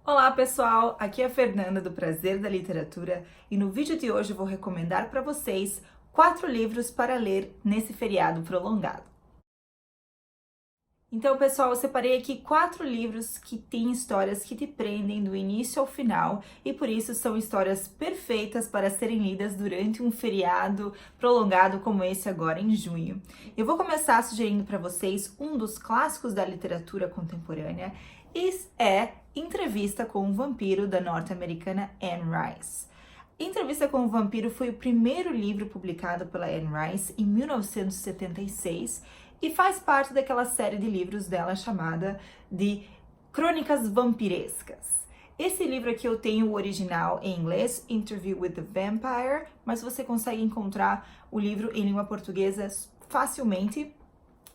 Olá pessoal, aqui é a Fernanda do Prazer da Literatura e no vídeo de hoje eu vou recomendar para vocês 4 livros para ler nesse feriado prolongado. Então pessoal, eu separei aqui 4 livros que têm histórias que te prendem do início ao final e por isso são histórias perfeitas para serem lidas durante um feriado prolongado como esse agora em junho. Eu vou começar sugerindo para vocês um dos clássicos da literatura contemporânea e é Entrevista com o Vampiro, da norte-americana Anne Rice. Entrevista com o Vampiro foi o primeiro livro publicado pela Anne Rice em 1976 e faz parte daquela série de livros dela chamada de Crônicas Vampirescas. Esse livro aqui eu tenho o original em inglês, Interview with the Vampire, mas você consegue encontrar o livro em língua portuguesa facilmente.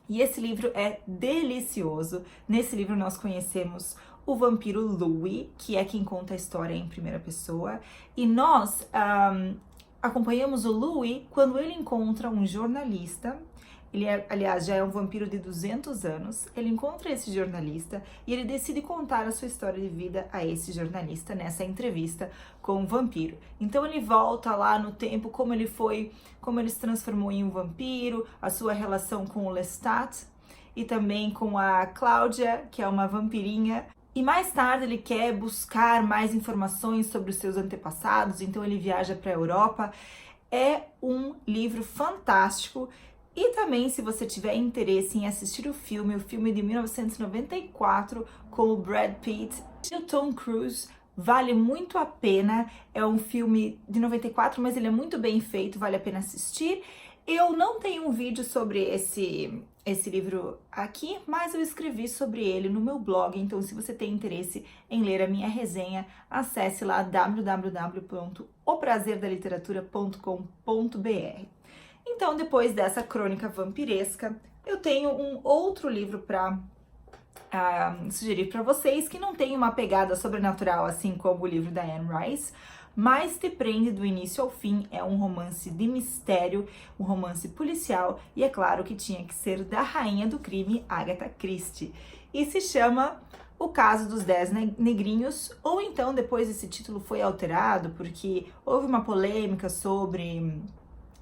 E esse livro é delicioso. Nesse livro nós conhecemos o vampiro Louis, que é quem conta a história em primeira pessoa, e nós acompanhamos o Louis quando ele encontra um jornalista. Ele, aliás, já é um vampiro de 200 anos. Ele encontra esse jornalista e ele decide contar a sua história de vida a esse jornalista nessa entrevista com o vampiro. Então ele volta lá no tempo, como ele se transformou em um vampiro, a sua relação com o Lestat e também com a Cláudia, que é uma vampirinha. E mais tarde ele quer buscar mais informações sobre os seus antepassados, então ele viaja para a Europa. É um livro fantástico. E também, se você tiver interesse em assistir o filme de 1994 com o Brad Pitt e o Tom Cruise, vale muito a pena. É um filme de 94, mas ele é muito bem feito, vale a pena assistir. Eu não tenho um vídeo sobre esse livro aqui, mas eu escrevi sobre ele no meu blog, então se você tem interesse em ler a minha resenha, acesse lá www.oprazerdaliteratura.com.br. Então, depois dessa crônica vampiresca, eu tenho um outro livro para sugerir para vocês, que não tem uma pegada sobrenatural, assim como o livro da Anne Rice, mas te prende do início ao fim. É um romance de mistério, um romance policial, e é claro que tinha que ser da rainha do crime, Agatha Christie. E se chama O Caso dos 10 Negrinhos, ou então depois esse título foi alterado, porque houve uma polêmica sobre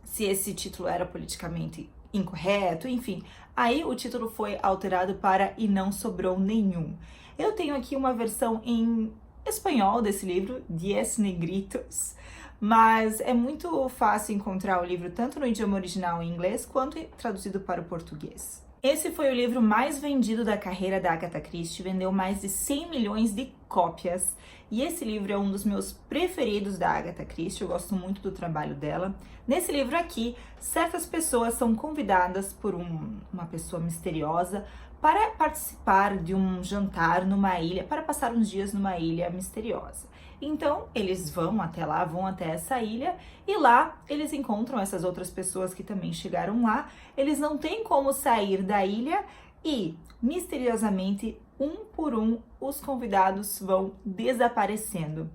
se esse título era politicamente incorreto, enfim. Aí o título foi alterado para E Não Sobrou Nenhum. Eu tenho aqui uma versão em espanhol desse livro, Diez Negritos, mas é muito fácil encontrar o livro tanto no idioma original em inglês quanto traduzido para o português. Esse foi o livro mais vendido da carreira da Agatha Christie, vendeu mais de 100 milhões de cópias, e esse livro é um dos meus preferidos da Agatha Christie, eu gosto muito do trabalho dela. Nesse livro aqui, certas pessoas são convidadas por uma pessoa misteriosa para participar de um jantar numa ilha, para passar uns dias numa ilha misteriosa. Então, eles vão até lá, vão até essa ilha, e lá eles encontram essas outras pessoas que também chegaram lá. Eles não têm como sair da ilha e, misteriosamente, um por um, os convidados vão desaparecendo.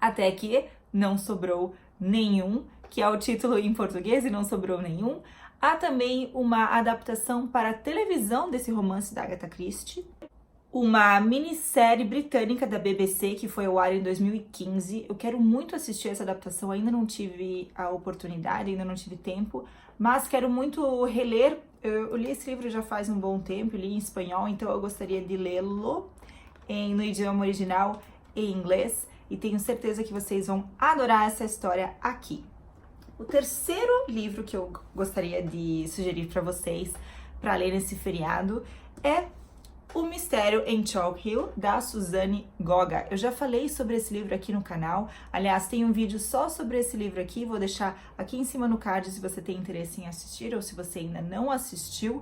Até que não sobrou nenhum, que é o título em português, e não sobrou nenhum. Há também uma adaptação para a televisão desse romance da Agatha Christie, uma minissérie britânica da BBC que foi ao ar em 2015. Eu quero muito assistir essa adaptação, ainda não tive a oportunidade, ainda não tive tempo, mas quero muito reler. Eu li esse livro já faz um bom tempo, li em espanhol, então eu gostaria de lê-lo no idioma original em inglês, e tenho certeza que vocês vão adorar essa história aqui. O terceiro livro que eu gostaria de sugerir para vocês para ler nesse feriado é O Mistério em Chalk Hill, da Suzanne Goga. Eu já falei sobre esse livro aqui no canal, aliás, tem um vídeo só sobre esse livro aqui, vou deixar aqui em cima no card se você tem interesse em assistir ou se você ainda não assistiu.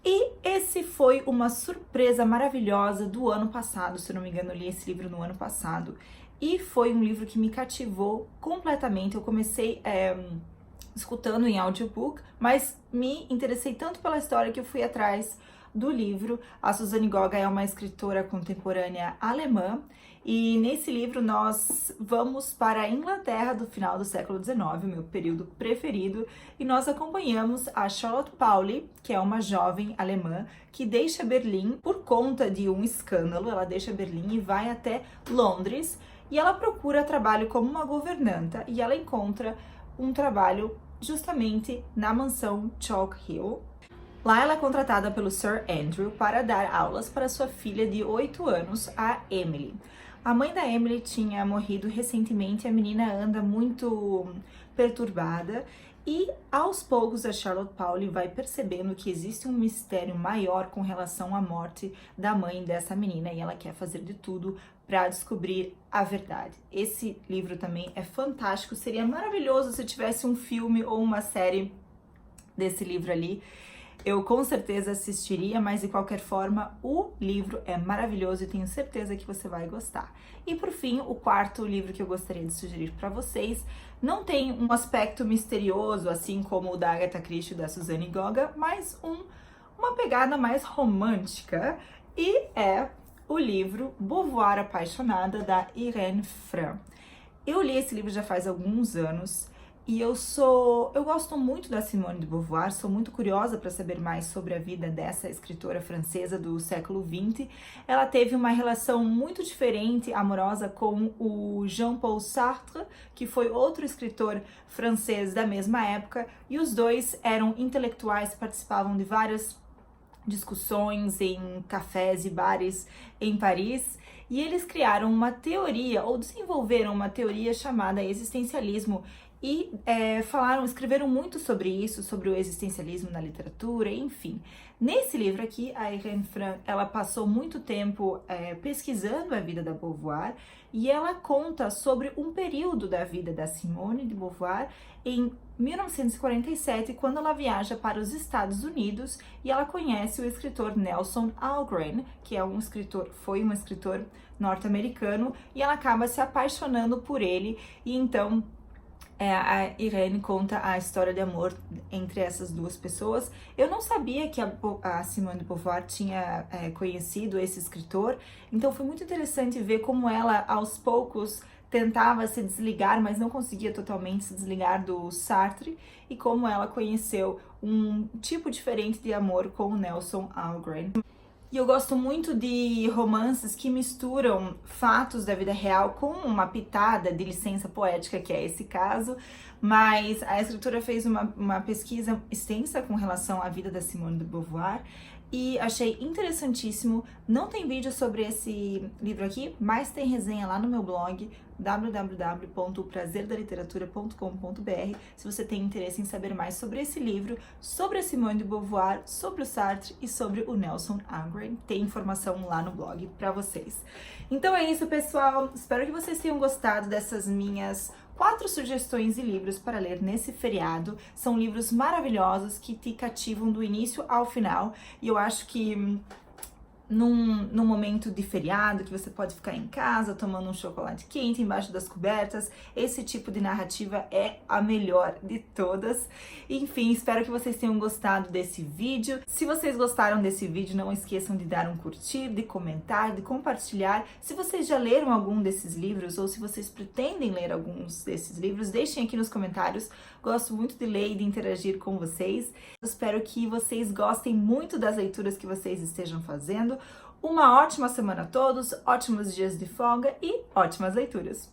E esse foi uma surpresa maravilhosa do ano passado, se eu não me engano, eu li esse livro no ano passado, e foi um livro que me cativou completamente. Eu comecei escutando em audiobook, mas me interessei tanto pela história que eu fui atrás do livro. A Suzanne Gogga é uma escritora contemporânea alemã e nesse livro nós vamos para a Inglaterra do final do século XIX, meu período preferido, e nós acompanhamos a Charlotte Pauli, que é uma jovem alemã que deixa Berlim por conta de um escândalo. Ela deixa Berlim e vai até Londres e ela procura trabalho como uma governanta e ela encontra um trabalho justamente na mansão Chalk Hill. Lá ela é contratada pelo Sir Andrew para dar aulas para sua filha de 8 anos, a Emily. A mãe da Emily tinha morrido recentemente e a menina anda muito perturbada e aos poucos a Charlotte Pauli vai percebendo que existe um mistério maior com relação à morte da mãe dessa menina e ela quer fazer de tudo para descobrir a verdade. Esse livro também é fantástico, seria maravilhoso se tivesse um filme ou uma série desse livro ali. Eu com certeza assistiria, mas de qualquer forma o livro é maravilhoso e tenho certeza que você vai gostar. E por fim, o quarto livro que eu gostaria de sugerir para vocês não tem um aspecto misterioso, assim como o da Agatha Christie e da Suzanne Gogga, mas uma pegada mais romântica, e é o livro Beauvoir Apaixonada, da Irene Frey. Eu li esse livro já faz alguns anos, e eu gosto muito da Simone de Beauvoir, sou muito curiosa para saber mais sobre a vida dessa escritora francesa do século XX. Ela teve uma relação muito diferente, amorosa, com o Jean-Paul Sartre, que foi outro escritor francês da mesma época, e os dois eram intelectuais, participavam de várias discussões em cafés e bares em Paris, e eles criaram uma teoria, ou desenvolveram uma teoria chamada existencialismo, e escreveram muito sobre isso, sobre o existencialismo na literatura, enfim. Nesse livro aqui, a Irene Frey, ela passou muito tempo pesquisando a vida da Beauvoir e ela conta sobre um período da vida da Simone de Beauvoir em 1947, quando ela viaja para os Estados Unidos e ela conhece o escritor Nelson Algren, que foi um escritor norte-americano, e ela acaba se apaixonando por ele, e então a Irene conta a história de amor entre essas duas pessoas. Eu não sabia que a Simone de Beauvoir tinha conhecido esse escritor, então foi muito interessante ver como ela, aos poucos, tentava se desligar, mas não conseguia totalmente se desligar do Sartre, e como ela conheceu um tipo diferente de amor com o Nelson Algren. E eu gosto muito de romances que misturam fatos da vida real com uma pitada de licença poética, que é esse caso, mas a escritora fez uma pesquisa extensa com relação à vida da Simone de Beauvoir e achei interessantíssimo. Não tem vídeo sobre esse livro aqui, mas tem resenha lá no meu blog www.oprazerdaliteratura.com.br se você tem interesse em saber mais sobre esse livro, sobre a Simone de Beauvoir, sobre o Sartre e sobre o Nelson Algren. Tem informação lá no blog para vocês. Então é isso, pessoal. Espero que vocês tenham gostado dessas minhas 4 sugestões de livros para ler nesse feriado. São livros maravilhosos que te cativam do início ao final, e eu acho que num momento de feriado, que você pode ficar em casa tomando um chocolate quente embaixo das cobertas, esse tipo de narrativa é a melhor de todas. Enfim, espero que vocês tenham gostado desse vídeo. Se vocês gostaram desse vídeo, não esqueçam de dar um curtir, de comentar, de compartilhar. Se vocês já leram algum desses livros ou se vocês pretendem ler alguns desses livros, deixem aqui nos comentários. Gosto muito de ler e de interagir com vocês. Eu espero que vocês gostem muito das leituras que vocês estejam fazendo. Uma ótima semana a todos, ótimos dias de folga e ótimas leituras!